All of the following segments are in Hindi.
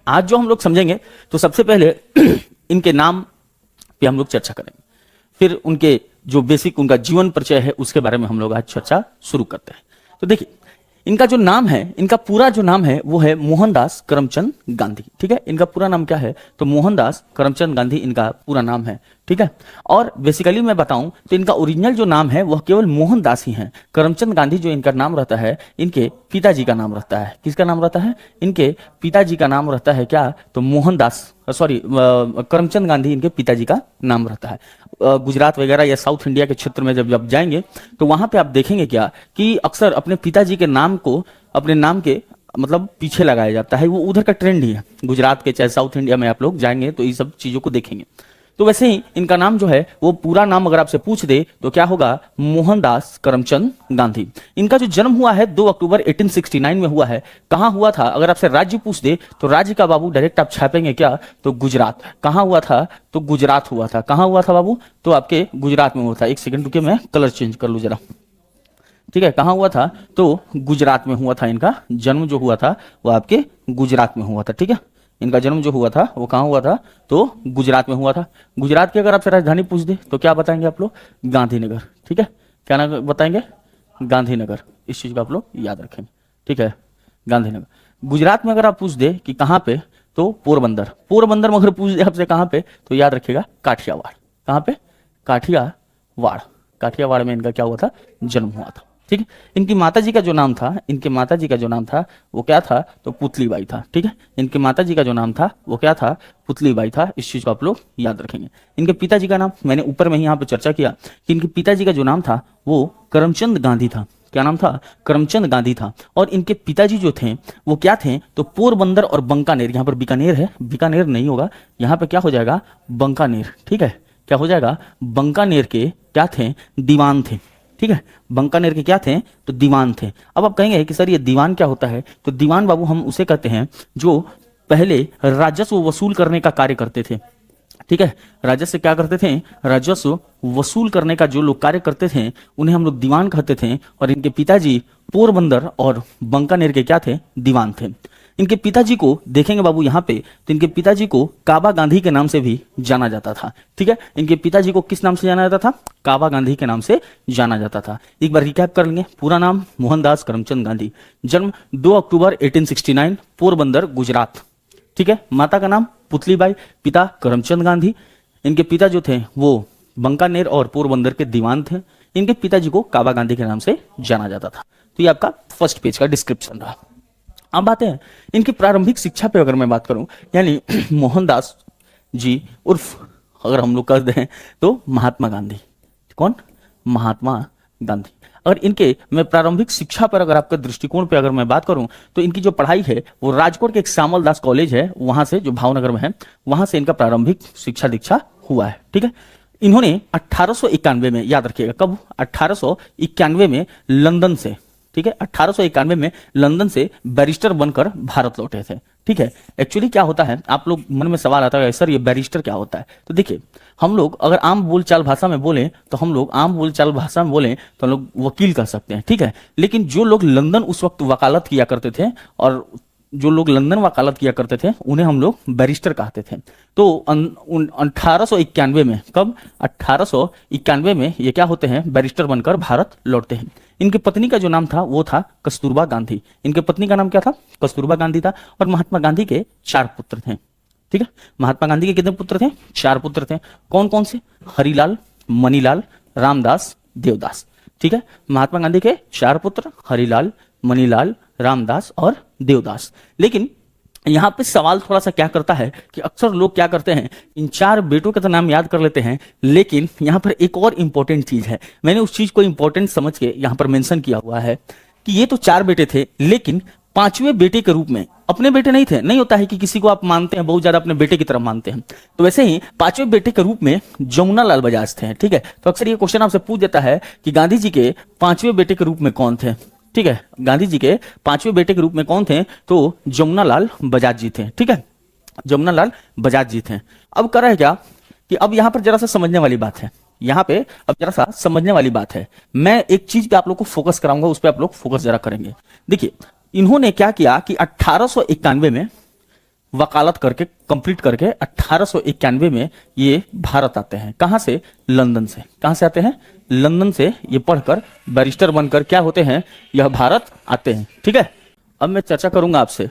आज जो हम लोग समझेंगे तो सबसे पहले इनके नाम पे हम लोग चर्चा करेंगे, फिर उनके जो बेसिक उनका जीवन परिचय है उसके बारे में हम लोग आज चर्चा शुरू करते हैं। तो देखिए, इनका जो नाम है, इनका पूरा जो नाम है वो है मोहनदास करमचंद गांधी। ठीक है, इनका पूरा नाम क्या है? तो मोहनदास करमचंद गांधी इनका पूरा नाम है। ठीक है, और बेसिकली मैं बताऊं तो इनका ओरिजिनल जो नाम है वह केवल मोहनदास ही है। करमचंद गांधी जो इनका नाम रहता है, इनके पिताजी का नाम रहता है। किसका नाम रहता है? इनके पिताजी का नाम रहता है क्या? तो मोहनदास, सॉरी, करमचंद गांधी इनके पिताजी का नाम रहता है। गुजरात वगैरह या साउथ इंडिया के क्षेत्र में जब जाएंगे तो वहां पे आप देखेंगे क्या कि अक्सर अपने पिताजी के नाम को अपने नाम के मतलब पीछे लगाया जाता है। वो उधर का ट्रेंड ही है, गुजरात के चाहे साउथ इंडिया में आप लोग जाएंगे तो ये सब चीजों को देखेंगे। तो वैसे ही इनका नाम जो है वो पूरा नाम अगर आपसे पूछ दे तो क्या होगा? मोहनदास करमचंद गांधी। इनका जो जन्म हुआ है 2 अक्टूबर 1869 में हुआ है। कहां हुआ था? अगर आपसे राज्य पूछ दे तो राज्य का बाबू डायरेक्ट आप छापेंगे क्या? तो गुजरात। कहां हुआ था? तो गुजरात हुआ था। कहां हुआ था बाबू? तो आपके गुजरात में हुआ था। एक सेकंड रुकिए, मैं कलर चेंज कर लू जरा। ठीक है, कहां हुआ था? तो गुजरात में हुआ था। इनका जन्म जो हुआ था वो आपके गुजरात में हुआ था। ठीक है, इनका जन्म जो हुआ था वो कहां हुआ था? तो गुजरात में हुआ था। गुजरात की अगर आपसे राजधानी पूछ दे तो क्या बताएंगे आप लोग? गांधीनगर। ठीक है, क्या ना बताएंगे? गांधीनगर। इस चीज को आप लोग याद रखेंगे। ठीक है, गांधीनगर। गुजरात में अगर आप पूछ दे कि कहां पे, तो पोरबंदर। पोरबंदर में अगर पूछ दे आपसे कहां पे, तो याद रखिएगा काठियावाड़। कहां पे? काठियावाड़। काठियावाड़ में इनका क्या हुआ था? जन्म हुआ था। ठीक है, इनकी माताजी का जो नाम था, इनके माताजी का जो नाम था वो क्या था? तो पुतलीबाई था। ठीक है, इनके माताजी का जो नाम था वो क्या था? पुतलीबाई था। इस चीज को आप लोग याद रखेंगे। इनके पिताजी का नाम मैंने ऊपर में ही यहाँ पे चर्चा किया कि इनके पिताजी का जो नाम था वो करमचंद गांधी था। क्या नाम था? करमचंद गांधी था। और इनके पिताजी जो थे वो क्या थे? तो पोरबंदर और बंकानेर, यहाँ पर बीकानेर है, बीकानेर नहीं होगा, यहाँ पे क्या हो जाएगा? बंकानेर। ठीक है, क्या हो जाएगा? बंकानेर के क्या थे? दीवान थे। ठीक है, बंकानेर के क्या थे? तो दीवान थे। अब आप कहेंगे कि सर ये दीवान क्या होता है? तो दीवान बाबू हम उसे कहते हैं जो पहले राजस्व वसूल करने का कार्य करते थे। ठीक है, राजस्व क्या करते थे? राजस्व वसूल करने का जो लोग कार्य करते थे उन्हें हम लोग दीवान कहते थे। और इनके पिताजी पोरबंदर और बंकानेर के क्या थे? दीवान थे। इनके पिताजी को देखेंगे बाबू यहाँ पे, तो इनके पिताजी को काबा गांधी के नाम से भी जाना जाता था। ठीक है, इनके पिताजी को किस नाम से जाना जाता था? काबा गांधी के नाम से जाना जाता था। एक बार रिकैप कर लेंगे। पूरा नाम मोहनदास करमचंद गांधी, जन्म 2 अक्टूबर 1869, पोरबंदर, गुजरात। ठीक है, माता का नाम पुतलीबाई, पिता करमचंद गांधी। इनके पिता जो थे वो बंकानेर और पोरबंदर के दीवान थे। इनके पिताजी को काबा गांधी के नाम से जाना जाता था। तो ये आपका फर्स्ट पेज का डिस्क्रिप्शन रहा। अब बात है इनकी प्रारंभिक शिक्षा पे अगर मैं बात करूं, यानी मोहनदास जी उर्फ अगर हम लोग कर दें तो महात्मा गांधी। कौन? महात्मा गांधी। अगर इनके मैं प्रारंभिक शिक्षा पर अगर आपके दृष्टिकोण पे अगर मैं बात करूं तो इनकी जो पढ़ाई है वो राजकोट के एक श्यामल दास कॉलेज है, वहां से, जो भावनगर में है, वहां से इनका प्रारंभिक शिक्षा दीक्षा हुआ है। ठीक है, इन्होंने 1891 में, याद रखिएगा कब? 1891 में लंदन से, ठीक है, 1891 में लंदन से बैरिस्टर बनकर भारत लौटे थे। ठीक है, एक्चुअली क्या होता है, आप लोग मन में सवाल आता है सर ये बैरिस्टर क्या होता है? तो देखिए, हम लोग अगर आम बोलचाल भाषा में बोलें तो हम लोग आम बोलचाल भाषा में बोलें तो हम लोग वकील कह सकते हैं। ठीक है, लेकिन जो लोग लंदन उस वक्त वकालत किया करते थे और जो लोग लंदन वकालत किया करते थे उन्हें हम लोग बैरिस्टर कहते थे। तो 1891 में, कब? 1891 में ये क्या होते हैं? बैरिस्टर बनकर भारत लौटते हैं। इनकी पत्नी का जो नाम था वो था कस्तूरबा गांधी। इनके पत्नी का नाम क्या था? कस्तूरबा गांधी था। और महात्मा गांधी के 4 पुत्र थे। ठीक है, महात्मा गांधी के कितने पुत्र थे? 4 पुत्र थे। कौन कौन से? हरिलाल, मणिलाल, रामदास, देवदास। ठीक है, महात्मा गांधी के 4 पुत्र, हरिलाल, मणिलाल, रामदास और देवदास। लेकिन यहां पे सवाल थोड़ा सा क्या करता है कि अक्सर लोग क्या करते हैं, इन 4 बेटों के तो नाम याद कर लेते हैं, लेकिन यहां पर एक और इंपॉर्टेंट चीज है। मैंने उस चीज को इंपॉर्टेंट समझ के यहां पर मेंशन किया हुआ है कि ये तो 4 बेटे थे, लेकिन 5वें बेटे के रूप में अपने बेटे नहीं थे। नहीं होता है कि किसी को आप मानते हैं, बहुत ज्यादा अपने बेटे की तरफ मानते हैं, तो वैसे ही 5वें बेटे के रूप में जमुनालाल बजाज थे। ठीक है, तो अक्सर ये क्वेश्चन आपसे पूछ देता है कि गांधी जी के 5वें बेटे के रूप में कौन थे? ठीक है, गांधी जी के 5वें बेटे के रूप में कौन थे? तो जमुनालाल बजाज जी थे। ठीक है, जमुनालाल बजाज जी थे। अब कर रहा है क्या कि अब यहां पर जरा सा समझने वाली बात है, यहां पे अब जरा सा समझने वाली बात है। मैं एक चीज पे आप लोग को फोकस कराऊंगा, उस पर आप लोग फोकस जरा करेंगे। देखिए, इन्होंने क्या किया कि 1891 में वकालत करके कंप्लीट करके 1891 में ये भारत आते हैं। कहां से? लंदन से। कहां से आते हैं? लंदन से। ये पढ़कर बैरिस्टर बनकर क्या होते हैं? यह भारत आते हैं। ठीक है, अब मैं चर्चा करूंगा आपसे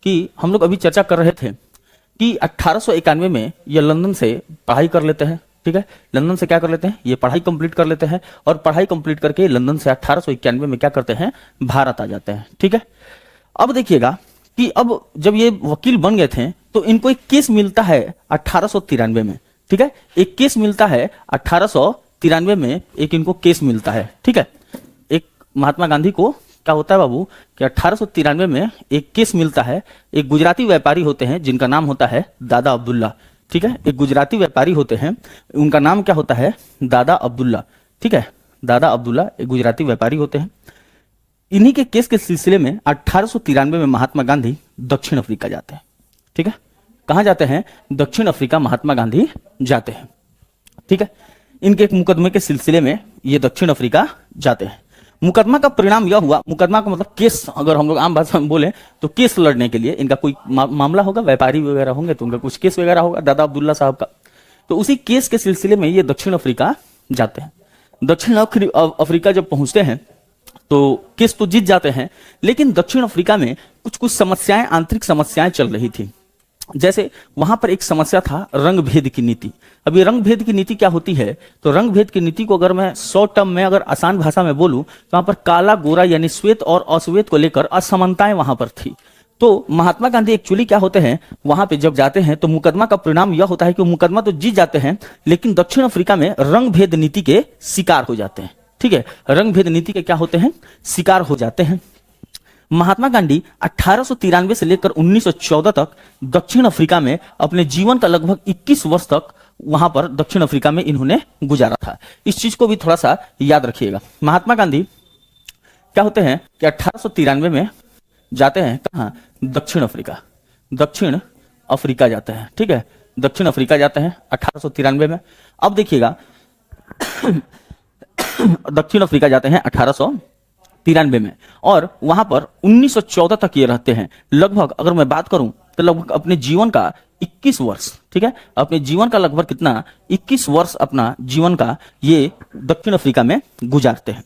कि हम लोग अभी चर्चा कर रहे थे कि 1891 में ये लंदन से पढ़ाई कर लेते हैं। ठीक है, लंदन से क्या कर लेते हैं? ये पढ़ाई कंप्लीट कर लेते हैं और पढ़ाई कंप्लीट करके लंदन से 1891 में क्या करते हैं? भारत आ जाते हैं। ठीक है, अब देखिएगा कि अब जब ये वकील बन गए थे तो इनको एक केस मिलता है 1893 में। ठीक है, एक केस मिलता है 1893 में, एक इनको केस मिलता है। ठीक है, एक महात्मा गांधी को क्या होता है बाबू कि 1893 में एक केस मिलता है। एक गुजराती व्यापारी होते हैं जिनका नाम होता है दादा अब्दुल्ला। ठीक है, एक गुजराती व्यापारी होते हैं, उनका नाम क्या होता है? दादा अब्दुल्ला। ठीक है, दादा अब्दुल्ला एक गुजराती व्यापारी होते हैं। इन्हीं के केस के सिलसिले में 1893 में महात्मा गांधी दक्षिण अफ्रीका जाते हैं। ठीक है, कहां जाते हैं? दक्षिण अफ्रीका महात्मा गांधी जाते हैं। ठीक है, इनके एक मुकदमे के सिलसिले में ये दक्षिण अफ्रीका जाते हैं। मुकदमा का परिणाम यह हुआ, मुकदमा का मतलब केस, अगर हम लोग आम भाषा में बोले तो केस लड़ने के लिए इनका कोई मामला होगा, व्यापारी वगैरह होंगे तो उनका कुछ केस वगैरह होगा दादा अब्दुल्ला साहब का। तो उसी केस के सिलसिले में ये दक्षिण अफ्रीका जाते हैं। दक्षिण अफ्रीका जब पहुंचते हैं तो केस तो जीत जाते हैं, लेकिन दक्षिण अफ्रीका में कुछ कुछ समस्याएं, आंतरिक समस्याएं चल रही थी। जैसे वहां पर एक समस्या था रंग भेद की नीति। अब ये रंग भेद की नीति क्या होती है? तो रंग भेद की नीति को अगर मैं 100 टर्म में अगर आसान भाषा में बोलूं तो वहां पर काला गोरा यानी श्वेत और अश्वेत को लेकर असमानताएं वहां पर थी। तो महात्मा गांधी एक्चुअली क्या होते हैं, वहां पे जब जाते हैं तो मुकदमा का परिणाम यह होता है कि मुकदमा तो जीत जाते हैं, लेकिन दक्षिण अफ्रीका में रंग भेद नीति के शिकार हो जाते हैं। ठीक है, रंग भेद नीति के क्या होते हैं? शिकार हो जाते हैं। महात्मा गांधी 1893 से लेकर 1914 तक दक्षिण अफ्रीका में अपने जीवन का लगभग 21 वर्ष तक वहां पर दक्षिण अफ्रीका में इन्होंने गुजारा था। इस चीज को भी थोड़ा सा याद रखिएगा। महात्मा गांधी क्या होते हैं कि 1893 में जाते हैं कहां? दक्षिण अफ्रीका। दक्षिण अफ्रीका जाते हैं। ठीक है, दक्षिण अफ्रीका जाते हैं 1893 में। अब देखिएगा दक्षिण अफ्रीका जाते हैं 1893 में और वहां पर 1914 तक ये रहते हैं। लगभग अगर मैं बात करूं तो लगभग अपने जीवन का 21 वर्ष, ठीक है, अपने जीवन का लगभग कितना? 21 वर्ष अपना जीवन का ये दक्षिण अफ्रीका में गुजारते हैं।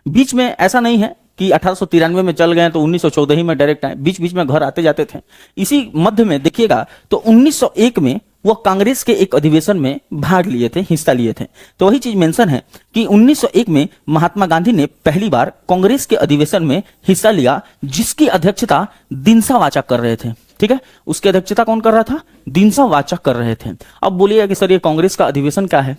बीच में ऐसा नहीं है कि 1893 में चल गए तो 1914 ही में डायरेक्ट आए, बीच बीच में घर आते जाते थे। इसी मध्य में देखिएगा तो 1901 में वो कांग्रेस के एक अधिवेशन में भाग लिए थे, हिस्सा लिए थे। तो वही चीज मेंशन है कि 1901 में महात्मा गांधी ने पहली बार कांग्रेस के अधिवेशन में हिस्सा लिया, जिसकी अध्यक्षता दिनसा वाचक कर रहे थे। ठीक है, उसकी अध्यक्षता कौन कर रहा था? दिनसा वाचक कर रहे थे। अब बोलिएगा कि सर ये कांग्रेस का अधिवेशन क्या है?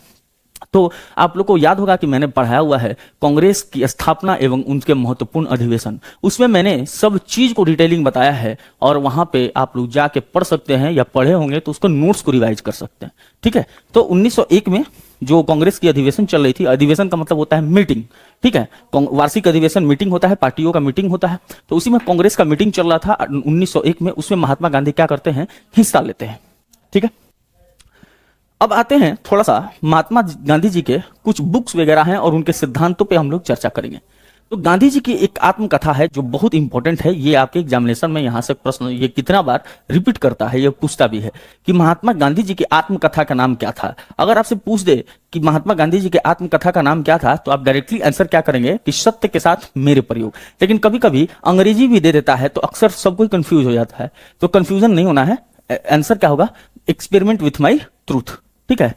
तो आप लोग को याद होगा कि मैंने पढ़ाया हुआ है कांग्रेस की स्थापना एवं उनके महत्वपूर्ण अधिवेशन। उसमें मैंने सब चीज को डिटेलिंग बताया है और वहां पे आप लोग जाके पढ़ सकते हैं या पढ़े होंगे तो उसको नोट्स को रिवाइज कर सकते हैं। ठीक है, तो 1901 में जो कांग्रेस की अधिवेशन चल रही थी, अधिवेशन का मतलब होता है मीटिंग। ठीक है, वार्षिक अधिवेशन मीटिंग होता है, पार्टियों का मीटिंग होता है। तो उसी में कांग्रेस का मीटिंग चल रहा था 1901 में। उसमें महात्मा गांधी क्या करते हैं? हिस्सा लेते हैं। ठीक है, अब आते हैं थोड़ा सा महात्मा गांधी जी के कुछ बुक्स वगैरह हैं और उनके सिद्धांतों पे हम लोग चर्चा करेंगे। तो गांधी जी की एक आत्मकथा है जो बहुत इंपॉर्टेंट है। ये आपके एग्जामिनेशन में यहां से प्रश्न ये कितना बार रिपीट करता है, ये पूछता भी है कि महात्मा गांधी जी की आत्मकथा का नाम क्या था। अगर आपसे पूछ दे कि महात्मा गांधी जी के आत्मकथा का नाम क्या था तो आप डायरेक्टली आंसर क्या करेंगे कि सत्य के साथ मेरे प्रयोग। लेकिन कभी कभी अंग्रेजी भी दे देता है तो अक्सर सब कोई कंफ्यूज हो जाता है। तो कंफ्यूजन नहीं होना है, आंसर क्या होगा? Experiment with my truth. ठीक है,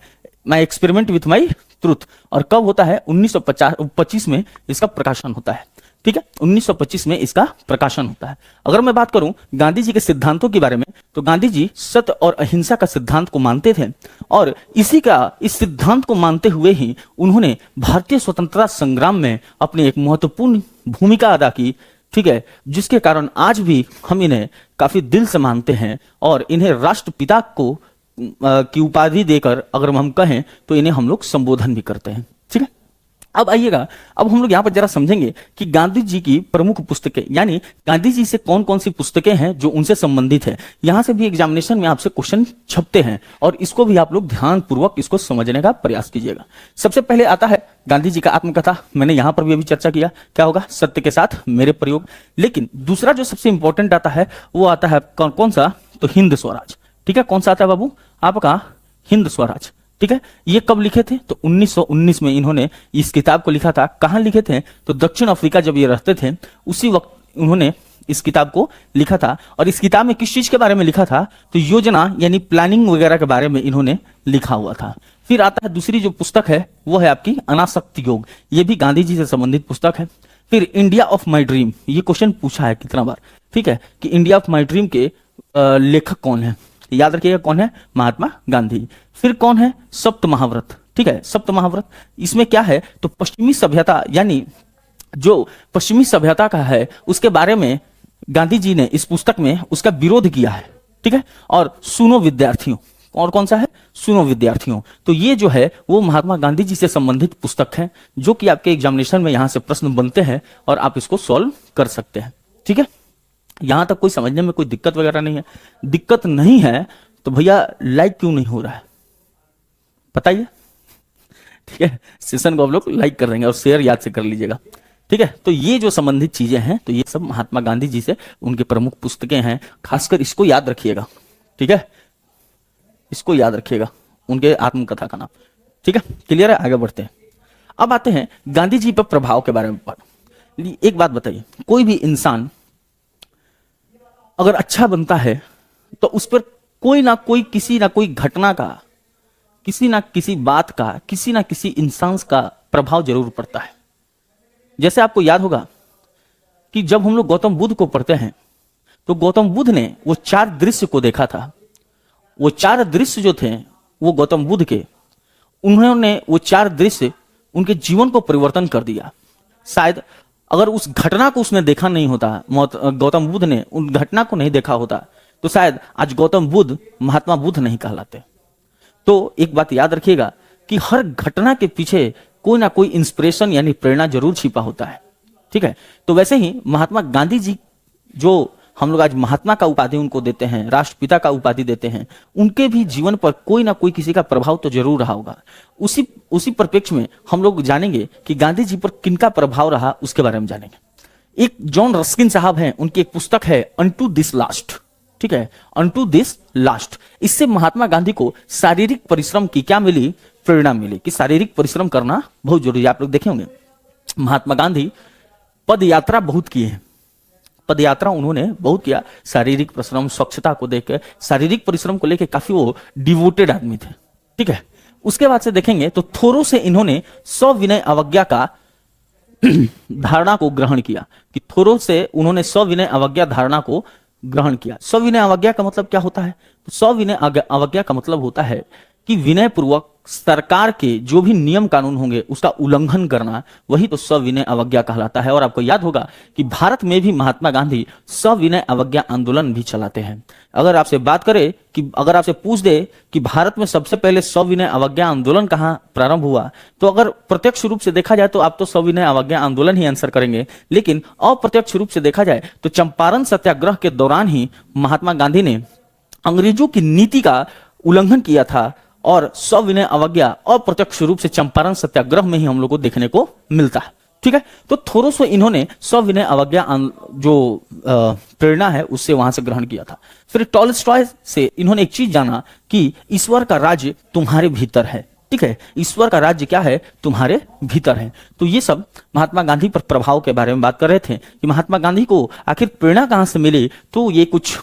my experiment with my truth. और कब होता है? 1925 में इसका प्रकाशन होता है। ठीक है, 1925 में इसका प्रकाशन होता है। अगर मैं बात करूं गांधी जी के सिद्धांतों के बारे में तो गांधी जी सत्य और अहिंसा का सिद्धांत को मानते थे और इस सिद्धांत को मानते हुए ही उन्होंने भारतीय स्वतंत्रता संग्राम में अपनी एक महत्वपूर्ण भूमिका अदा की। ठीक है, जिसके कारण आज भी हम इन्हें काफी दिल से मानते हैं और इन्हें राष्ट्रपिता की उपाधि देकर अगर हम कहें तो इन्हें हम लोग संबोधन भी करते हैं। ठीक है, अब आइएगा, अब हम लोग यहाँ पर जरा समझेंगे कि गांधी जी की प्रमुख पुस्तकें, यानी गांधी जी से कौन कौन सी पुस्तकें हैं जो उनसे संबंधित है। यहां से भी एग्जामिनेशन में आपसे क्वेश्चन छपते हैं और इसको भी आप लोग ध्यान पूर्वक इसको समझने का प्रयास कीजिएगा। सबसे पहले आता है गांधी जी का आत्मकथा, मैंने यहां पर भी अभी चर्चा किया, क्या होगा, सत्य के साथ मेरे प्रयोग। लेकिन दूसरा जो सबसे इंपॉर्टेंट आता है वो आता है कौन सा, तो हिंद स्वराज। ठीक है, कौन सा आता है बाबू आपका, हिंद स्वराज। ठीक है, ये कब लिखे थे, तो 1919 में इन्होंने इस किताब को लिखा था। कहां लिखे थे, तो दक्षिण अफ्रीका जब ये रहते थे उसी वक्त उन्होंने इस किताब को लिखा था। और इस किताब में किस चीज के बारे में लिखा था, तो योजना यानी प्लानिंग वगैरह के बारे में इन्होंने लिखा हुआ था। फिर आता है दूसरी जो पुस्तक है वो है आपकी अनासक्ति योग, ये भी गांधी जी से संबंधित पुस्तक है। फिर इंडिया ऑफ माई ड्रीम, ये क्वेश्चन पूछा है कितना बार, ठीक है, कि इंडिया ऑफ माई ड्रीम के लेखक कौन है, याद रखिएगा कौन है, महात्मा गांधी। फिर कौन है, सप्त महाव्रत। ठीक है, सप्त महाव्रत, इसमें क्या है, तो पश्चिमी सभ्यता, यानी जो पश्चिमी सभ्यता का है उसके बारे में गांधी जी ने इस पुस्तक में उसका विरोध किया है। ठीक है, और सुनो विद्यार्थियों, और कौन सा है, सुनो विद्यार्थियों। तो ये जो है वो महात्मा गांधी जी से संबंधित पुस्तक है जो कि आपके एग्जामिनेशन में यहां से प्रश्न बनते हैं और आप इसको सॉल्व कर सकते हैं। ठीक है, यहां तक कोई समझने में कोई दिक्कत वगैरह नहीं है। दिक्कत नहीं है तो भैया लाइक क्यों नहीं हो रहा है बताइए। ठीक है, सेशन को आप लोग लाइक कर देंगे और शेयर याद से कर लीजिएगा। ठीक है, तो ये जो संबंधित चीजें हैं तो ये सब महात्मा गांधी जी से उनके प्रमुख पुस्तकें हैं, खासकर इसको याद रखिएगा। ठीक है, इसको याद रखिएगा, उनके आत्मकथा का नाम। ठीक है, क्लियर है, आगे बढ़ते हैं। अब आते हैं गांधी जी पर प्रभाव के बारे में बात। एक बात बताइए, कोई भी इंसान अगर अच्छा बनता है तो उस पर कोई ना कोई, किसी ना कोई घटना का, किसी ना किसी बात का, किसी ना किसी इंसान का प्रभाव जरूर पड़ता है। जैसे आपको याद होगा कि जब हम लोग गौतम बुद्ध को पढ़ते हैं तो गौतम बुद्ध ने वो 4 दृश्य को देखा था। वो 4 दृश्य जो थे वो गौतम बुद्ध के, उन्होंने वो 4 दृश्य उनके जीवन को परिवर्तन कर दिया। शायद अगर उस घटना को उसने देखा नहीं होता, गौतम बुद्ध ने उन घटना को नहीं देखा होता, तो शायद आज गौतम बुद्ध महात्मा बुद्ध नहीं कहलाते। तो एक बात याद रखिएगा कि हर घटना के पीछे कोई ना कोई इंस्पिरेशन यानी प्रेरणा जरूर छिपा होता है। ठीक है, तो वैसे ही महात्मा गांधी जी, जो हम लोग आज महात्मा का उपाधि उनको देते हैं, राष्ट्रपिता का उपाधि देते हैं, उनके भी जीवन पर कोई ना कोई किसी का प्रभाव तो जरूर रहा होगा। उसी परिप्रेक्ष्य में हम लोग जानेंगे कि गांधी जी पर किनका प्रभाव रहा, उसके बारे में जानेंगे। एक जॉन रस्किन साहब हैं, उनकी एक पुस्तक है अनटू दिस लास्ट। ठीक है, अनटू दिस लास्ट। इससे महात्मा गांधी को शारीरिक परिश्रम की क्या मिली, प्रेरणा मिली कि शारीरिक परिश्रम करना बहुत जरूरी है। आप लोग देखे होंगे महात्मा गांधी पद यात्रा बहुत किए हैं, पद यात्रा उन्होंने बहुत किया। शारीरिक परिश्रम, स्वच्छता को देख, शारीरिक परिश्रम को लेकर काफी वो डिवोटेड आदमी थे। ठीक है, उसके बाद से देखेंगे तो थोरो से इन्होंने सविनय अवज्ञा का धारणा को ग्रहण किया, कि थोरो से उन्होंने सविनय अवज्ञा धारणा को ग्रहण किया। सविनय अवज्ञा का मतलब क्या होता है, तो सविनय अवज्ञा का मतलब होता है कि विनय पूर्वक सरकार के जो भी नियम कानून होंगे उसका उल्लंघन करना, वही तो सविनय अवज्ञा कहलाता है। और आपको याद होगा कि भारत में भी महात्मा गांधी सविनय अवज्ञा आंदोलन भी चलाते हैं। अगर आपसे बात करें कि अगर आपसे पूछ दे कि भारत में सबसे पहले सविनय अवज्ञा आंदोलन कहां प्रारंभ हुआ, तो अगर प्रत्यक्ष रूप से देखा जाए तो आप तो सविनय अवज्ञा आंदोलन ही आंसर करेंगे, लेकिन अप्रत्यक्ष रूप से देखा जाए तो चंपारण सत्याग्रह के दौरान ही महात्मा गांधी ने अंग्रेजों की नीति का उल्लंघन किया था। और सविनय अवज्ञा अप्रत्यक्ष रूप से चंपारण सत्याग्रह में ही हम लोग को देखने को मिलता है। ठीक है, तो थोड़ा सा इन्होंने सविनय अवज्ञा जो प्रेरणा है उससे वहां से ग्रहण किया था। फिर टॉलस्टॉय से इन्होंने एक चीज जाना कि ईश्वर का राज्य तुम्हारे भीतर है। ठीक है, ईश्वर का राज्य क्या है, तुम्हारे भीतर है। तो ये सब महात्मा गांधी पर प्रभाव के बारे में बात कर रहे थे कि महात्मा गांधी को आखिर प्रेरणा कहां से मिली। तो ये कुछ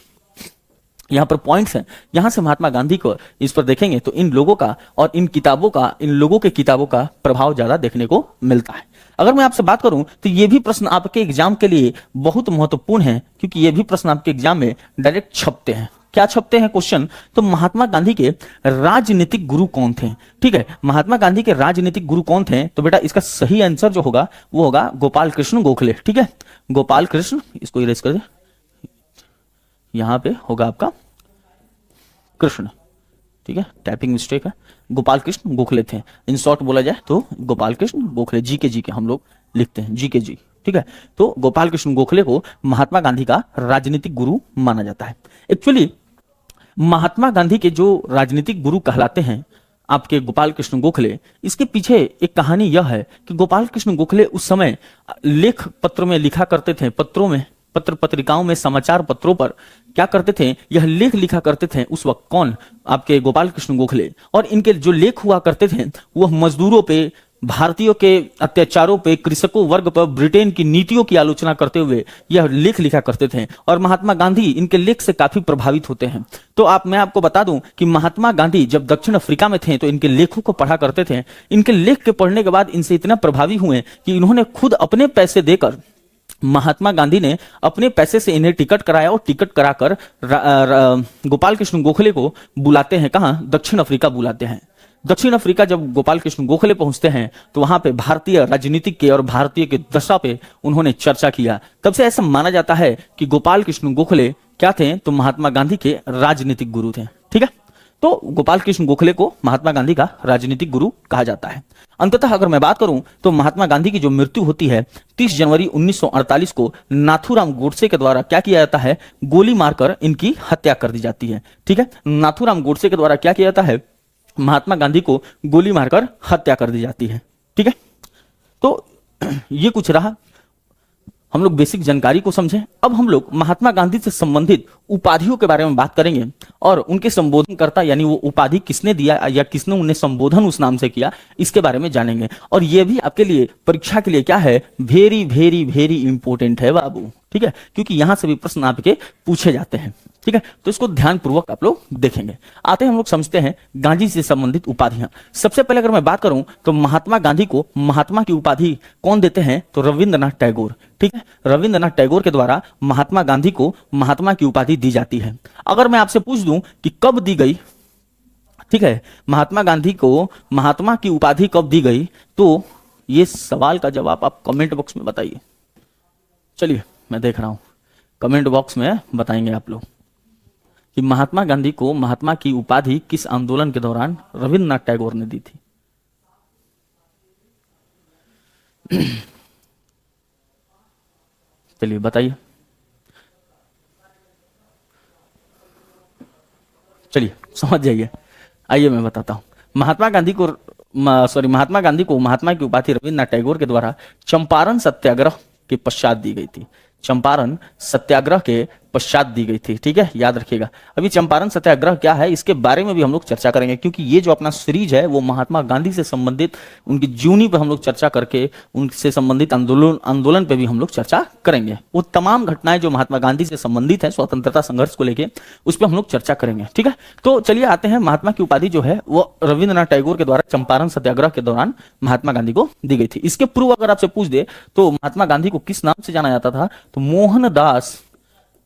यहाँ पर पॉइंट्स हैं, यहां से महात्मा गांधी को इस पर देखेंगे तो इन लोगों का और इन किताबों का, इन लोगों के किताबों का प्रभाव ज्यादा देखने को मिलता है। अगर मैं आपसे बात करूं तो ये भी प्रश्न आपके एग्जाम के लिए बहुत महत्वपूर्ण है, क्योंकि ये भी प्रश्न आपके एग्जाम में डायरेक्ट छपते हैं। क्या छपते हैं क्वेश्चन, तो महात्मा गांधी के राजनीतिक गुरु कौन थे। ठीक है, महात्मा गांधी के राजनीतिक गुरु कौन थे, तो बेटा इसका सही आंसर जो होगा वो होगा गोपाल कृष्ण गोखले। ठीक है, गोपाल कृष्ण, इसको इरेज कर दे, यहां पे होगा आपका कृष्ण। ठीक है, टाइपिंग मिस्टेक है। गोपाल कृष्ण गोखले थे, इन शॉर्ट बोला जाए तो गोपाल कृष्ण गोखले, जी के हम लोग लिखते हैं, जी के जी। ठीक है, तो गोपाल कृष्ण गोखले को महात्मा गांधी का राजनीतिक गुरु माना जाता है। एक्चुअली महात्मा गांधी के जो राजनीतिक गुरु कहलाते हैं आपके गोपाल कृष्ण गोखले, इसके पीछे एक कहानी यह है कि गोपाल कृष्ण गोखले उस समय लेख पत्र में लिखा करते थे, पत्रों में, पत्र पत्रिकाओं में, समाचार पत्रों पर क्या करते थे, यह लेख लिखा करते थे उस वक्त। कौन? आपके गोपाल कृष्ण गोखले। और इनके जो लेख हुआ करते थे वह मजदूरों पे, भारतीयों के अत्याचारों पे, कृषकों वर्ग पर, ब्रिटेन की नीतियों की आलोचना करते हुए यह लेख लिखा करते थे। और महात्मा गांधी इनके लेख से काफी प्रभावित होते हैं। तो मैं आपको बता दूं कि महात्मा गांधी जब दक्षिण अफ्रीका में थे तो इनके लेखों को पढ़ा करते थे। इनके लेख के पढ़ने के बाद इनसे इतना प्रभावी हुए कि इन्होंने खुद अपने पैसे देकर, महात्मा गांधी ने अपने पैसे से इन्हें टिकट कराया और टिकट कराकर गोपाल कृष्ण गोखले को बुलाते हैं। कहां? दक्षिण अफ्रीका बुलाते हैं। दक्षिण अफ्रीका जब गोपाल कृष्ण गोखले पहुंचते हैं तो वहां पे भारतीय राजनीतिक के और भारतीय के दशा पे उन्होंने चर्चा किया। तब से ऐसा माना जाता है कि गोपाल कृष्ण गोखले क्या थे? तो महात्मा गांधी के राजनीतिक गुरु थे। ठीक है, तो गोपाल कृष्ण गोखले को महात्मा गांधी का राजनीतिक गुरु कहा जाता है। अंततः अगर मैं बात करूं तो महात्मा गांधी की जो मृत्यु होती है 30 जनवरी 1948 को नाथूराम गोडसे के द्वारा क्या किया जाता है? गोली मारकर इनकी हत्या कर दी जाती है। ठीक है, नाथूराम गोडसे के द्वारा क्या किया जाता है? महात्मा गांधी को गोली मारकर हत्या कर दी जाती है। ठीक है, तो ये कुछ रहा, हम लोग बेसिक जानकारी को समझें। अब हम लोग महात्मा गांधी से संबंधित उपाधियों के बारे में बात करेंगे और उनके संबोधनकर्ता यानी वो उपाधि किसने दिया या किसने उन्हें संबोधन उस नाम से किया, इसके बारे में जानेंगे। और ये भी आपके लिए परीक्षा के लिए क्या है? वेरी वेरी वेरी इंपॉर्टेंट है बाबू। ठीक है, क्योंकि यहां से भी प्रश्न आपके पूछे जाते हैं। ठीक है, तो इसको ध्यानपूर्वक आप लोग देखेंगे। आते हैं हम लोग समझते हैं गांधी से संबंधित उपाधियां। सबसे पहले अगर मैं बात करूं तो महात्मा गांधी को महात्मा की उपाधि कौन देते हैं? तो रविंद्रनाथ टैगोर। ठीक है, रविंद्रनाथ टैगोर के द्वारा महात्मा गांधी को महात्मा की उपाधि दी जाती है। अगर मैं आपसे पूछ दूं कि कब दी गई, ठीक है, महात्मा गांधी को महात्मा की उपाधि कब दी गई, तो ये सवाल का जवाब आप कमेंट बॉक्स में बताइए। चलिए मैं देख रहा हूं, कमेंट बॉक्स में बताएंगे आप लोग कि महात्मा गांधी को महात्मा की उपाधि किस आंदोलन के दौरान रविंद्रनाथ टैगोर ने दी थी। चलिए बताइए। चलिए समझ जाइए, आइए मैं बताता हूं। महात्मा गांधी को महात्मा की उपाधि रविंद्रनाथ टैगोर के द्वारा चंपारण सत्याग्रह के पश्चात दी गई थी। चंपारण सत्याग्रह के पश्चात दी गई थी। ठीक है, याद रखिएगा। अभी चंपारण सत्याग्रह क्या है इसके बारे में भी हम लोग चर्चा करेंगे, क्योंकि ये जो अपना सीरीज है वो महात्मा गांधी से संबंधित उनकी जीवनी पर हम लोग चर्चा करके उनसे संबंधित आंदोलन पे भी हम लोग चर्चा करेंगे। वो तमाम घटनाएं जो महात्मा गांधी से संबंधित है स्वतंत्रता संघर्ष को लेकर, उस पर हम लोग चर्चा करेंगे। ठीक है, तो चलिए आते हैं। महात्मा की उपाधि जो है वो रविंद्रनाथ टैगोर के द्वारा चंपारण सत्याग्रह के दौरान महात्मा गांधी को दी गई थी। इसके पूर्व अगर आपसे पूछ दे तो महात्मा गांधी को किस नाम से जाना जाता था, तो मोहनदास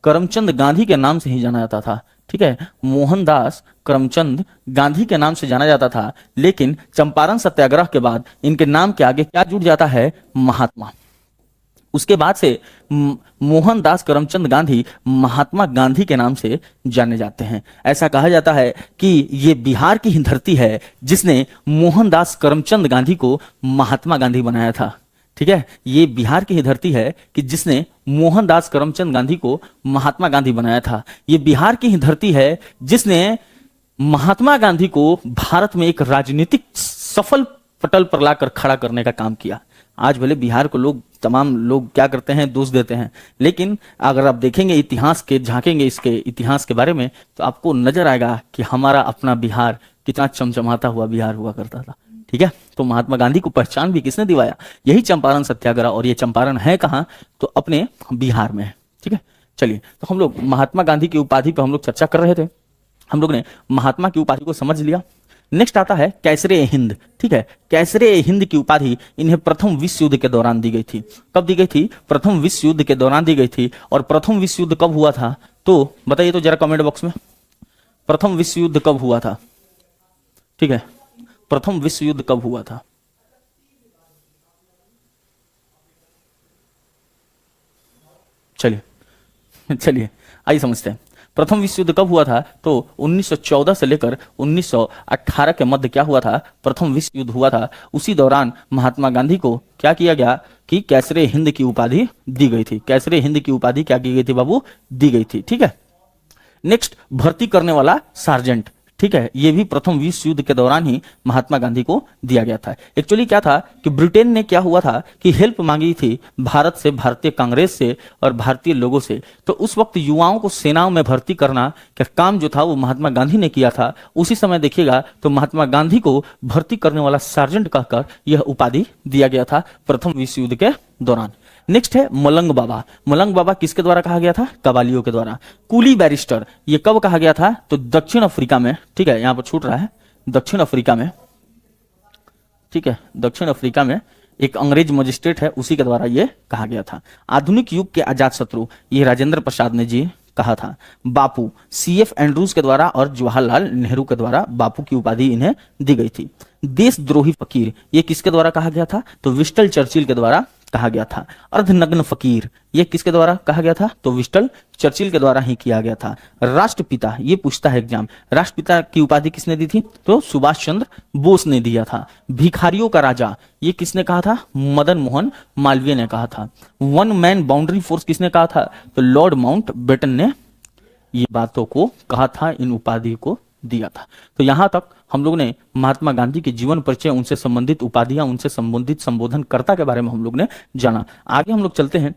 करमचंद गांधी के नाम से ही जाना जाता था। ठीक है, मोहनदास करमचंद गांधी के नाम से जाना जाता था। लेकिन चंपारण सत्याग्रह के बाद इनके नाम के आगे क्या जुड़ जाता है? महात्मा। उसके बाद से मोहनदास करमचंद गांधी महात्मा गांधी के नाम से जाने जाते हैं। ऐसा कहा जाता है कि ये बिहार की ही धरती है जिसने मोहनदास करमचंद गांधी को महात्मा गांधी बनाया था। ठीक है, ये बिहार की ही धरती है कि जिसने मोहनदास करमचंद गांधी को महात्मा गांधी बनाया था। ये बिहार की ही धरती है जिसने महात्मा गांधी को भारत में एक राजनीतिक सफल पटल पर लाकर खड़ा करने का काम किया। आज भले बिहार को तमाम लोग क्या करते हैं? दोष देते हैं, लेकिन अगर आप देखेंगे इतिहास के, झांकेंगे इसके इतिहास के बारे में, तो आपको नजर आएगा कि हमारा अपना बिहार कितना चमचमाता हुआ बिहार हुआ करता था। ठीक है, तो महात्मा गांधी को पहचान भी किसने दिवाया? यही चंपारण सत्याग्रह। और ये चंपारण है कहाँ? तो अपने बिहार में है। ठीक है, चलिए तो हम लोग महात्मा गांधी की उपाधि पर हम लोग चर्चा कर रहे थे। हम लोग ने महात्मा की उपाधि को समझ लिया। नेक्स्ट आता है कैसरे हिंद। ठीक है, कैसरे हिंद की उपाधि इन्हें प्रथम विश्व युद्ध के दौरान दी गई थी। कब दी गई थी? प्रथम विश्व युद्ध के दौरान दी गई थी। और प्रथम विश्व युद्ध कब हुआ था? तो बताइए तो जरा कमेंट बॉक्स में, प्रथम विश्व युद्ध कब हुआ था? ठीक है, प्रथम विश्व युद्ध कब हुआ था? चलिए आइए समझते हैं। प्रथम विश्व युद्ध कब हुआ था? तो 1914 से लेकर 1918 के मध्य क्या हुआ था? प्रथम विश्व युद्ध हुआ था। उसी दौरान महात्मा गांधी को क्या किया गया कि कैसरे हिंद की उपाधि दी गई थी। कैसरे हिंद की उपाधि क्या की गई थी बाबू? दी गई थी। ठीक है, नेक्स्ट, भर्ती करने वाला सार्जेंट। ठीक है, ये भी प्रथम विश्व युद्ध के दौरान ही महात्मा गांधी को दिया गया था। एक्चुअली क्या था कि ब्रिटेन ने क्या हुआ था कि हेल्प मांगी थी भारत से, भारतीय कांग्रेस से और भारतीय लोगों से। तो उस वक्त युवाओं को सेनाओं में भर्ती करना का काम जो था वो महात्मा गांधी ने किया था। उसी समय देखिएगा तो महात्मा गांधी को भर्ती करने वाला सार्जेंट कहकर यह उपाधि दिया गया था प्रथम विश्व युद्ध के दौरान। नेक्स्ट है मलंग बाबा। मलंग बाबा किसके द्वारा कहा गया था? कबालियों के द्वारा। कुली बैरिस्टर, ये कब कहा गया था? तो दक्षिण अफ्रीका में। ठीक है, यहां पर छूट रहा है, दक्षिण अफ्रीका में। ठीक है, दक्षिण अफ्रीका में एक अंग्रेज मजिस्ट्रेट है, उसी के द्वारा ये कहा गया था। आधुनिक युग के अजात शत्रु, ये राजेंद्र प्रसाद ने जी कहा था। बापू, CF एंड्रूज के द्वारा और जवाहरलाल नेहरू के द्वारा बापू की उपाधि इन्हें दी गई थी। देशद्रोही फकीर, ये किसके द्वारा कहा गया था? तो विस्टन चर्चिल के द्वारा कहा गया था। अर्धनग्न फकीर, ये किसके द्वारा कहा गया था? तो विस्टन चर्चिल के द्वारा ही किया गया था। राष्ट्रपिता, ये पूछता है एग्जाम, राष्ट्रपिता की उपाधि किसने दी थी? तो सुभाष चंद्र बोस ने दिया था। भिखारियों का राजा, ये किसने कहा था? मदन मोहन मालवीय ने कहा था। वन मैन बाउंड्री फोर्स किसने कहा था? तो लॉर्ड माउंट बेटन ने ये बातों को कहा था, इन उपाधि को दिया था। तो यहां तक हम लोग ने महात्मा गांधी के जीवन परिचय, उनसे संबंधित उपाधियां, उनसे संबंधित संबोधनकर्ता के बारे में हम लोग ने जाना। आगे हम लोग चलते हैं,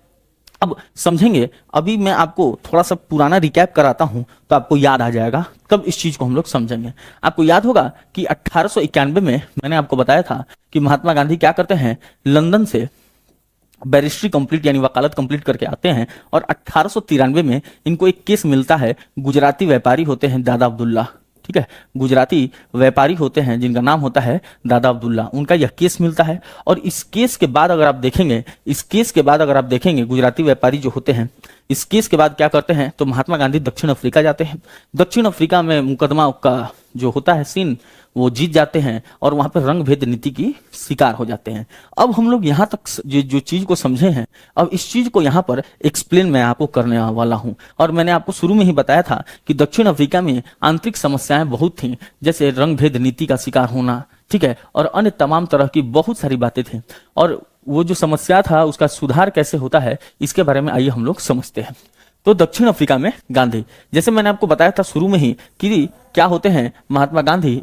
अब समझेंगे। अभी मैं आपको थोड़ा सा पुराना रिकैप कराता हूं तो आपको याद आ जाएगा, तब इस चीज को हम लोग समझेंगे। आपको याद होगा कि 1891 में मैंने आपको बताया था कि महात्मा गांधी क्या करते हैं, लंदन से बैरिस्ट्री कंप्लीट यानी वकालत कंप्लीट करके आते हैं और 1893 में इनको एक केस मिलता है। गुजराती व्यापारी होते हैं दादा अब्दुल्ला। ठीक है, गुजराती व्यापारी होते हैं जिनका नाम होता है दादा अब्दुल्ला, उनका यह केस मिलता है। और इस केस के बाद अगर आप देखेंगे गुजराती व्यापारी जो होते हैं, इस केस के बाद क्या करते हैं, तो महात्मा गांधी दक्षिण अफ्रीका जाते हैं। दक्षिण अफ्रीका में मुकदमा का जो होता है सीन, वो जीत जाते हैं और वहां पर रंग भेद नीति की शिकार हो जाते हैं। अब हम लोग यहाँ तक जो चीज को समझे हैं, अब इस चीज को यहाँ पर एक्सप्लेन मैं आपको करने वाला हूँ। और मैंने आपको शुरू में ही बताया था कि दक्षिण अफ्रीका में आंतरिक समस्याएं बहुत थी, जैसे रंग भेद नीति का शिकार होना, ठीक है, और अन्य तमाम तरह की बहुत सारी बातें थी। और वो जो समस्या था उसका सुधार कैसे होता है, इसके बारे में आइए हम लोग समझते हैं। तो दक्षिण अफ्रीका में गांधी, जैसे मैंने आपको बताया था शुरू में ही कि क्या होते हैं महात्मा गांधी,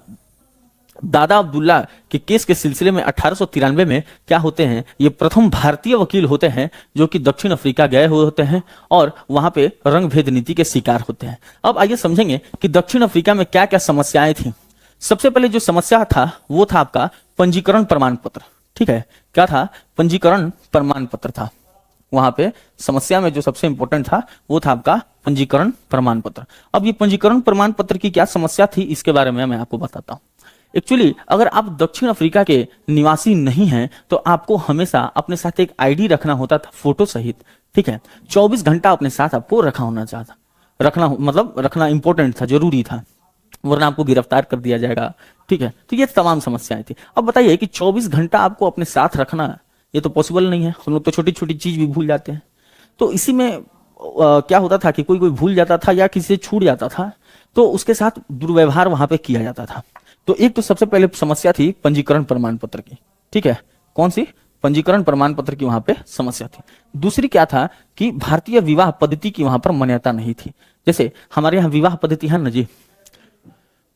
दादा अब्दुल्ला के केस के सिलसिले में 1893 में क्या होते हैं, ये प्रथम भारतीय वकील होते हैं जो कि दक्षिण अफ्रीका गए हुए होते हैं और वहां पे रंग भेद नीति के शिकार होते हैं। अब आइए समझेंगे कि दक्षिण अफ्रीका में क्या क्या समस्याएं थी। सबसे पहले जो समस्या था वो था आपका पंजीकरण प्रमाण पत्र। ठीक है, क्या था? पंजीकरण प्रमाण पत्र था। वहां पे समस्या में जो सबसे इंपॉर्टेंट था वो था आपका पंजीकरण प्रमाण पत्र। अब ये पंजीकरण प्रमाण पत्र की क्या समस्या थी, इसके बारे में मैं आपको बताता हूं। एक्चुअली अगर आप दक्षिण अफ्रीका के निवासी नहीं हैं तो आपको हमेशा अपने साथ एक आईडी रखना होता था, फोटो सहित। ठीक है, 24 घंटा अपने साथ आपको रखना इंपॉर्टेंट था, जरूरी था, वरना आपको गिरफ्तार कर दिया जाएगा। ठीक है, तो ये तमाम समस्याएं थी। अब बताइए कि 24 घंटा आपको अपने साथ रखना, ये तो पॉसिबल नहीं है। हम लोग तो छोटी छोटी चीज भी भूल जाते हैं। तो इसी में क्या होता था कि कोई भूल जाता था या किसी से छूट जाता था तो उसके साथ दुर्व्यवहार वहां पे किया जाता था। तो एक तो सबसे पहले समस्या थी पंजीकरण प्रमाण पत्र की। ठीक है, कौन सी? पंजीकरण प्रमाण पत्र की वहां पे समस्या थी। दूसरी क्या था कि भारतीय विवाह पद्धति की वहां पर मान्यता नहीं थी। जैसे हमारे यहाँ विवाह पद्धति है ना जी,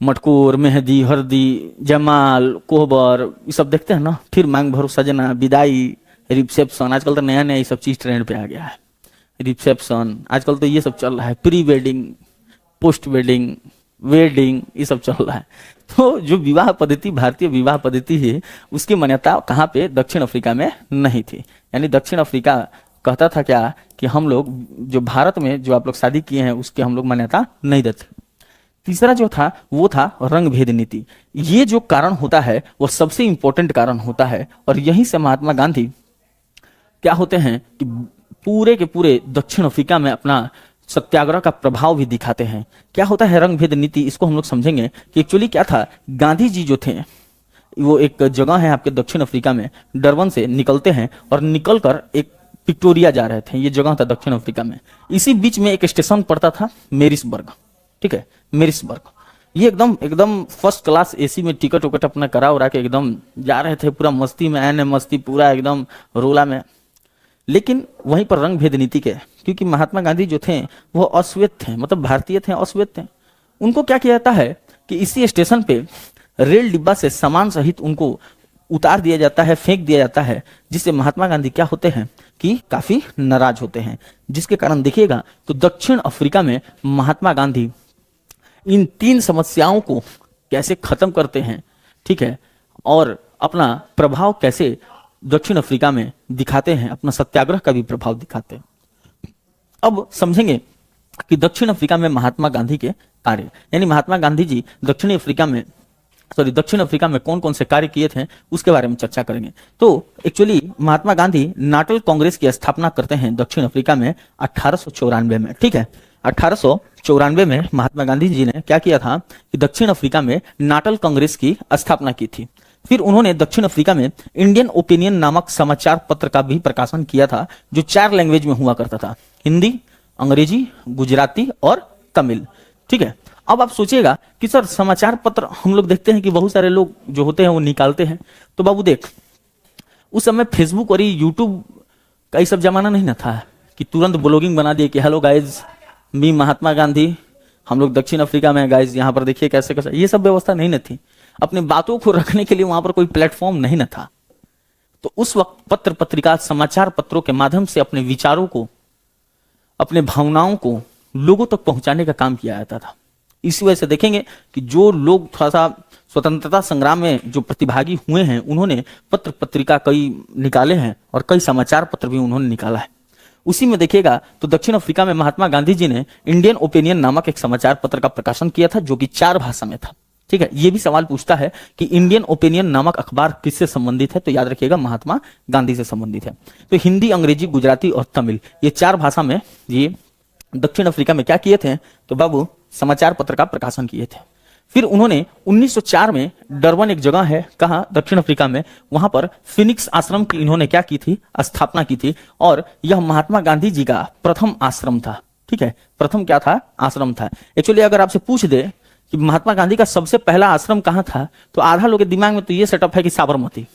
मटकोर, मेहंदी, हल्दी, जमाल, कोहबर, ये सब देखते हैं ना। फिर मांग भरो सजना, विदाई, रिसेप्शन, आजकल तो नया नया ये सब चीज ट्रेंड पे आ गया है। रिसेप्शन आजकल तो ये सब चल रहा है, pre wedding, post wedding, wedding, ये सब चल रहा है। तो जो विवाह पद्धति, भारतीय विवाह पद्धति है, उसकी मान्यता कहाँ पे? दक्षिण अफ्रीका में नहीं थी। यानी दक्षिण अफ्रीका कहता था क्या कि हम लोग जो भारत में जो आप लोग शादी किए हैं उसकी हम लोग मान्यता नहीं देते। तीसरा जो था वो था रंग भेद नीति। ये जो कारण होता है वो सबसे इंपॉर्टेंट कारण होता है और यहीं से महात्मा गांधी क्या होते हैं कि पूरे के पूरे दक्षिण अफ्रीका में अपना सत्याग्रह का प्रभाव भी दिखाते हैं। क्या होता है रंग भेद नीति, इसको हम लोग समझेंगे कि एक्चुअली क्या था। गांधी जी जो थे वो एक जगह है आपके दक्षिण अफ्रीका में, डरबन से निकलते हैं और निकलकर एक विक्टोरिया जा रहे थे, ये जगह था दक्षिण अफ्रीका में। इसी बीच में एक स्टेशन पड़ता था मेरिसबर्ग, ठीक है, मेरिसबर्ग। ये एकदम एकदम फर्स्ट क्लास एसी में टिकट उकट अपना करा उरा के एकदम जा रहे थे, पूरा मस्ती में, एन मस्ती, पूरा एकदम रोला में। लेकिन वहीं पर रंग भेद नीति के, क्योंकि महात्मा गांधी जो थे वो अश्वेत थे, मतलब भारतीय थे, अश्वेत थे। उनको क्या किया जाता है कि इसी स्टेशन पे रेल डिब्बा से सामान सहित उनको उतार दिया जाता है, फेंक दिया जाता है, जिससे महात्मा गांधी क्या होते हैं कि काफी नाराज होते हैं। जिसके कारण देखिएगा तो दक्षिण अफ्रीका में महात्मा गांधी इन 3 समस्याओं को कैसे खत्म करते हैं, ठीक है, और अपना प्रभाव कैसे दक्षिण अफ्रीका में दिखाते हैं, अपना सत्याग्रह का भी प्रभाव दिखाते हैं। अब समझेंगे कि दक्षिण अफ्रीका में महात्मा गांधी के कार्य, यानी महात्मा गांधी जी दक्षिण अफ्रीका में कौन कौन से कार्य किए थे उसके बारे में चर्चा करेंगे। तो एक्चुअली महात्मा गांधी नाटल कांग्रेस की स्थापना करते हैं दक्षिण अफ्रीका में 1894 में, ठीक है। 1894 में महात्मा गांधी जी ने क्या किया था कि दक्षिण अफ्रीका में नाटल कांग्रेस की स्थापना की थी। फिर उन्होंने दक्षिण अफ्रीका में इंडियन ओपिनियन नामक समाचार पत्र का भी प्रकाशन किया था, जो 4 लैंग्वेज में हुआ करता था, हिंदी, अंग्रेजी, गुजराती और तमिल, ठीक है। अब आप सोचिएगा कि सर समाचार पत्र हम लोग देखते हैं कि बहुत सारे लोग जो होते हैं वो निकालते हैं, तो बाबू देख, उस समय फेसबुक और यूट्यूब का ये सब जमाना नहीं ना था कि तुरंत ब्लॉगिंग बना दिए कि हेलो गाइज, मी महात्मा गांधी, हम लोग दक्षिण अफ्रीका में गाइज, यहाँ पर देखिए कैसे कैसे, ये सब व्यवस्था नहीं न थी। अपनी बातों को रखने के लिए वहां पर कोई प्लेटफॉर्म नहीं न था। तो उस वक्त पत्र पत्रिका, समाचार पत्रों के माध्यम से अपने विचारों को, अपने भावनाओं को लोगों तक पहुंचाने का काम किया जाता था। इसी वजह से देखेंगे कि जो लोग थोड़ा सा स्वतंत्रता संग्राम में जो प्रतिभागी हुए हैं, उन्होंने पत्र पत्रिका कई निकाले हैं और कई समाचार पत्र भी उन्होंने निकाला है। उसी में देखिएगा तो दक्षिण अफ्रीका में महात्मा गांधी जी ने इंडियन ओपिनियन नामक एक समाचार पत्र का प्रकाशन किया था, जो कि 4 भाषा में था, ठीक है। ये भी सवाल पूछता है कि इंडियन ओपिनियन नामक अखबार किससे संबंधित है, तो याद रखिएगा महात्मा गांधी से संबंधित है। तो हिंदी, अंग्रेजी, गुजराती और तमिल, ये 4 भाषा में ये दक्षिण अफ्रीका में क्या किए थे, तो बाबू समाचार पत्र का प्रकाशन किए थे। फिर उन्होंने 1904 में डरबन एक जगह है, कहाँ, दक्षिण अफ्रीका में, वहां पर फिनिक्स आश्रम की इन्होंने क्या की थी, स्थापना की थी। और यह महात्मा गांधी जी का प्रथम आश्रम था, ठीक है। प्रथम क्या था, आश्रम था। एक्चुअली अगर आपसे पूछ दे कि महात्मा गांधी का सबसे पहला आश्रम कहाँ था, तो आधा लोग के दिमाग में तो ये सेटअप है कि साबरमती।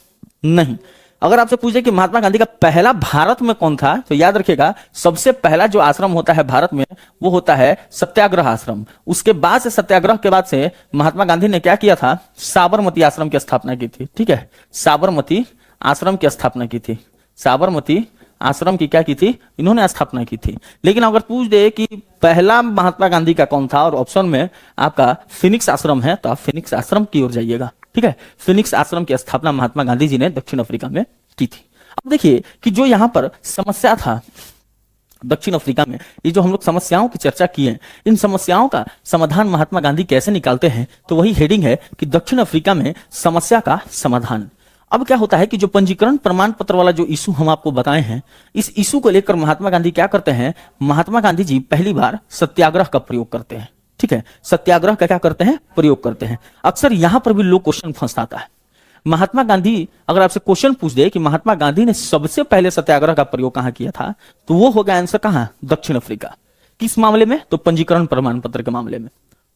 नहीं, अगर आपसे पूछे कि महात्मा गांधी का पहला भारत में कौन था, तो याद रखिएगा सबसे पहला जो आश्रम होता है भारत में वो होता है सत्याग्रह आश्रम। उसके बाद से सत्याग्रह के बाद से महात्मा गांधी ने क्या किया था, साबरमती आश्रम की स्थापना की थी, ठीक है। साबरमती आश्रम की स्थापना की थी, साबरमती आश्रम की क्या की थी, इन्होंने स्थापना की थी। लेकिन अगर पूछ दे कि पहला महात्मा गांधी का कौन था और ऑप्शन में आपका फिनिक्स आश्रम है, तो आप फिनिक्स आश्रम की ओर जाइएगा, ठीक है। फिनिक्स आश्रम की स्थापना महात्मा गांधी जी ने दक्षिण अफ्रीका में की थी। अब देखिए कि जो यहां पर समस्या था दक्षिण अफ्रीका में, ये जो हम लोग समस्याओं की चर्चा की है, इन समस्याओं का समाधान महात्मा गांधी कैसे निकालते हैं, तो वही हेडिंग है कि दक्षिण अफ्रीका में समस्या का समाधान। अब क्या होता है कि जो पंजीकरण प्रमाण पत्र वाला जो इशू हम आपको बताए हैं, इस इशू को लेकर महात्मा गांधी क्या करते हैं, महात्मा गांधी जी पहली बार सत्याग्रह का प्रयोग करते हैं, ठीक है। सत्याग्रह का क्या करते हैं, प्रयोग करते हैं। अक्सर यहां पर भी लोग क्वेश्चन फंसाता है। महात्मा गांधी, अगर आपसे क्वेश्चन पूछ दे कि महात्मा गांधी ने सबसे पहले सत्याग्रह का प्रयोग कहां किया था, तो वो होगा आंसर कहां, दक्षिण अफ्रीका। किस मामले में, तो पंजीकरण प्रमाण पत्र के मामले में,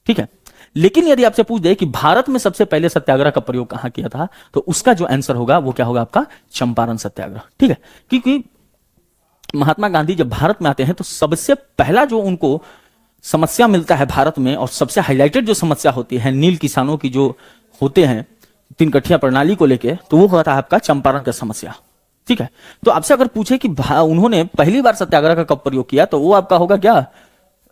ठीक है। लेकिन यदि आपसे पूछ दे कि भारत में सबसे पहले सत्याग्रह का प्रयोग कहां किया था, तो उसका जो आंसर होगा वो क्या होगा, आपका चंपारण सत्याग्रह, ठीक है। क्योंकि महात्मा गांधी जब भारत में आते हैं तो सबसे पहला जो उनको समस्या मिलता है भारत में, और सबसे हाईलाइटेड जो समस्या होती है नील किसानों की जो होते हैं 3 कठिया प्रणाली को लेके, तो वो होता है आपका चंपारण का समस्या, ठीक है। तो आपसे अगर पूछे कि उन्होंने पहली बार सत्याग्रह का कब प्रयोग किया, तो वो आपका होगा क्या,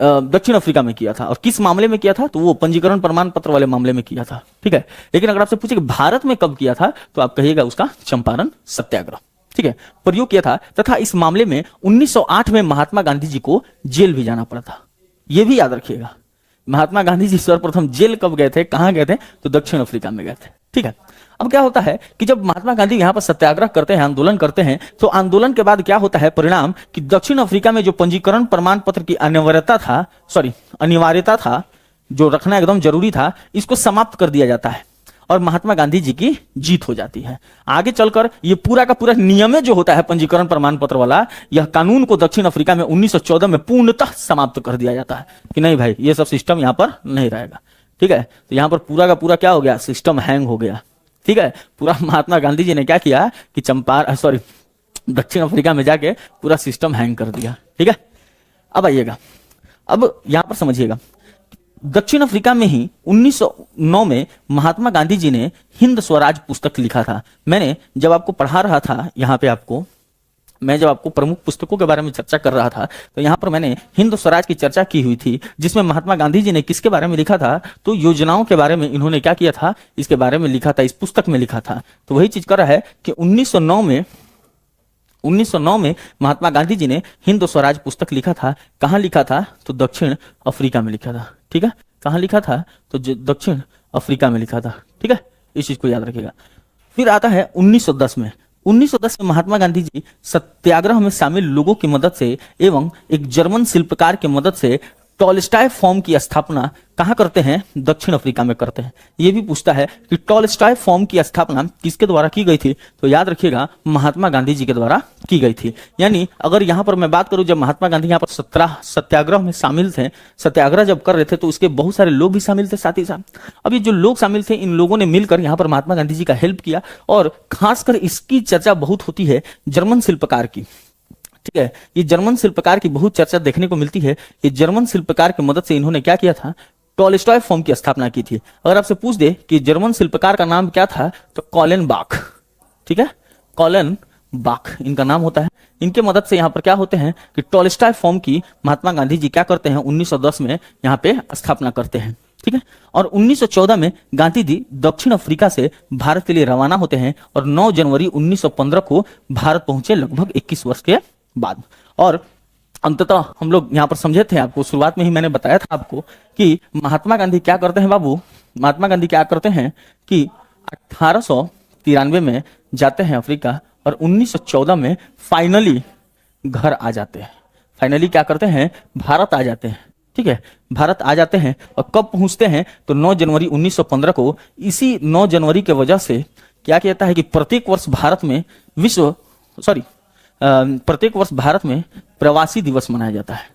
दक्षिण अफ्रीका में किया था। और किस मामले में किया था, तो वो पंजीकरण प्रमाण पत्र वाले मामले में किया था, ठीक है। लेकिन अगर आपसे पूछे कि भारत में कब किया था, तो आप कहिएगा उसका चंपारण सत्याग्रह, ठीक है, प्रयोग किया था। तथा इस मामले में 1908 में महात्मा गांधी जी को जेल भी जाना पड़ा था। यह भी याद रखिएगा, महात्मा गांधी जी सर्वप्रथम जेल कब गए थे, कहां गए थे, तो दक्षिण अफ्रीका में गए थे, ठीक है। अब क्या होता है कि जब महात्मा गांधी यहां पर सत्याग्रह करते हैं, आंदोलन करते हैं, तो आंदोलन के बाद क्या होता है परिणाम, कि दक्षिण अफ्रीका में जो पंजीकरण प्रमाण पत्र की अनिवार्यता था, जो रखना एकदम जरूरी था, इसको समाप्त कर दिया जाता है। और महात्मा गांधी जी की जीत हो जाती है। आगे चलकर ये पूरा का पूरा नियम जो होता है पंजीकरण प्रमाण पत्र वाला, यह कानून को दक्षिण अफ्रीका में 1914 में पूर्णतः समाप्त कर दिया जाता है कि नहीं भाई ये सब सिस्टम यहाँ पर नहीं रहेगा। ठीक है, तो यहाँ पर पूरा का पूरा क्या हो गया, सिस्टम हैंग हो गया। ठीक है, पूरा महात्मा गांधी जी ने क्या किया कि दक्षिण अफ्रीका में जाके पूरा सिस्टम हैंग कर दिया। ठीक है, अब आइएगा, अब यहां पर समझिएगा, दक्षिण अफ्रीका में ही 1909 में महात्मा गांधी जी ने हिंद स्वराज पुस्तक लिखा था। मैंने जब आपको पढ़ा रहा था यहाँ पे मैं जब आपको प्रमुख पुस्तकों के बारे में चर्चा कर रहा था तो यहाँ पर मैंने हिंद स्वराज की चर्चा की हुई थी, जिसमें महात्मा गांधी जी ने किसके बारे में लिखा था, तो योजनाओं के बारे में इन्होंने क्या किया था, इसके बारे में लिखा था, इस पुस्तक में लिखा था। तो वही चीज कर रहा है कि 1909 में महात्मा गांधी जी ने हिंद स्वराज पुस्तक लिखा था। कहाँ लिखा था, तो दक्षिण अफ्रीका में लिखा था। ठीक है, कहाँ लिखा था, तो दक्षिण अफ्रीका में लिखा था। ठीक है, इस चीज को याद रखिएगा। फिर आता है 1910 में। 1910 में महात्मा गांधी जी सत्याग्रह में शामिल लोगों की मदद से एवं एक जर्मन शिल्पकार की मदद से टॉलस्टॉय फॉर्म की स्थापना कहाँ करते हैं, दक्षिण अफ्रीका में करते हैं। ये भी पूछता है कि टॉलस्टॉय फॉर्म की स्थापना किसके द्वारा की गई थी, तो याद रखिएगा महात्मा गांधी जी के द्वारा की गई थी। यानी अगर यहाँ पर मैं बात करूं, जब महात्मा गांधी यहाँ पर 17 सत्याग्रह में शामिल थे, सत्याग्रह जब कर रहे थे तो उसके बहुत सारे लोग भी शामिल थे साथ ही साथ। अब ये जो लोग शामिल थे, इन लोगों ने मिलकर यहाँ पर महात्मा गांधी जी का हेल्प किया, और खासकर इसकी चर्चा बहुत होती है जर्मन शिल्पकार की। ठीक है, ये जर्मन शिल्पकार की बहुत चर्चा देखने को मिलती है। ये जर्मन शिल्पकार की मदद से इन्होंने क्या किया था, टॉलस्टॉय फॉर्म की स्थापना की थी। अगर आपसे पूछ दे कि जर्मन शिल्पकार का नाम क्या था, तो कॉलेन बाख। ठीक है, कॉलेन बाख इनका नाम होता है। इनके मदद से यहाँ पर क्या होते हैं कि टॉलस्टॉय फॉर्म की महात्मा गांधी जी क्या करते हैं, 1910 में यहाँ पे स्थापना करते हैं। ठीक है, और 1914 में गांधी जी दक्षिण अफ्रीका से भारत के लिए रवाना होते हैं और 9 जनवरी 1915 को भारत पहुंचे, लगभग 21 वर्ष के बाद। और अंततः हम लोग यहाँ पर समझे थे, आपको शुरुआत में ही मैंने बताया था आपको कि महात्मा गांधी क्या करते हैं बाबू, महात्मा गांधी क्या करते हैं कि 1893 में जाते हैं अफ्रीका और 1914 में फाइनली घर आ जाते हैं। फाइनली क्या करते हैं, भारत आ जाते हैं। ठीक है, भारत आ जाते हैं और कब पहुंचते हैं, तो 9 जनवरी 1915 को। इसी 9 जनवरी के वजह से क्या कहता है कि प्रत्येक वर्ष भारत में प्रवासी दिवस मनाया जाता है।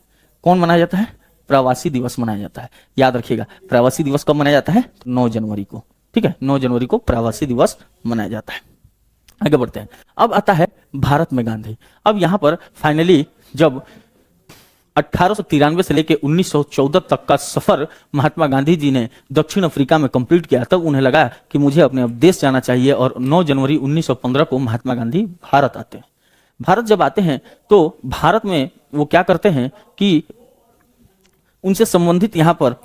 कौन मनाया जाता है, प्रवासी दिवस मनाया जाता है। याद रखिएगा, प्रवासी दिवस कब मनाया जाता है, 9 जनवरी को। ठीक है, 9 जनवरी को प्रवासी दिवस मनाया जाता है। आगे बढ़ते हैं, अब आता है भारत में गांधी। अब यहां पर फाइनली जब 1893 से लेकर 1914 तक का सफर महात्मा गांधी जी ने दक्षिण अफ्रीका में कंप्लीट किया, तब उन्हें लगा कि मुझे अपने देश जाना चाहिए, और 9 जनवरी 1915 को महात्मा गांधी भारत आते हैं। भारत जब आते हैं तो भारत में वो क्या करते हैं कि उनसे संबंधित यहाँ पर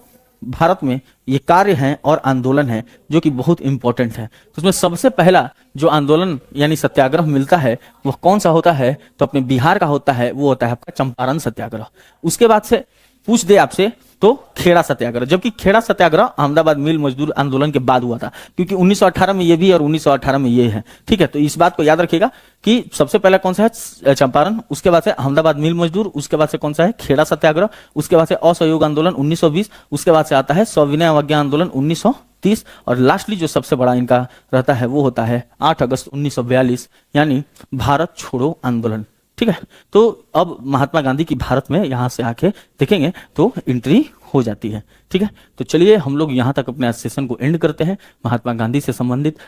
भारत में ये कार्य हैं और आंदोलन है जो कि बहुत इंपॉर्टेंट है। तो उसमें सबसे पहला जो आंदोलन यानी सत्याग्रह मिलता है वह कौन सा होता है, तो अपने बिहार का होता है, वो होता है आपका चंपारण सत्याग्रह। उसके बाद से पूछ दे आपसे तो खेड़ा सत्याग्रह, जबकि खेड़ा सत्याग्रह अहमदाबाद मिल मजदूर आंदोलन के बाद हुआ था, क्योंकि 1918 में ये भी और 1918 में ये है। ठीक है, तो इस बात को याद रखिएगा कि सबसे पहला कौन सा है, चंपारण, उसके बाद से अहमदाबाद मिल मजदूर, उसके बाद से कौन सा है, खेड़ा सत्याग्रह, उसके बाद से असहयोग आंदोलन 1920, उसके बाद से आता है सविनय अवज्ञा आंदोलन 1930, और लास्टली जो सबसे बड़ा इनका रहता है वो होता है 8 अगस्त 1942 यानी भारत छोड़ो आंदोलन। ठीक है, तो अब महात्मा गांधी की भारत में यहां से आके देखेंगे तो एंट्री हो जाती है। ठीक है, तो चलिए हम लोग यहां तक अपने सेशन को एंड करते हैं महात्मा गांधी से संबंधित।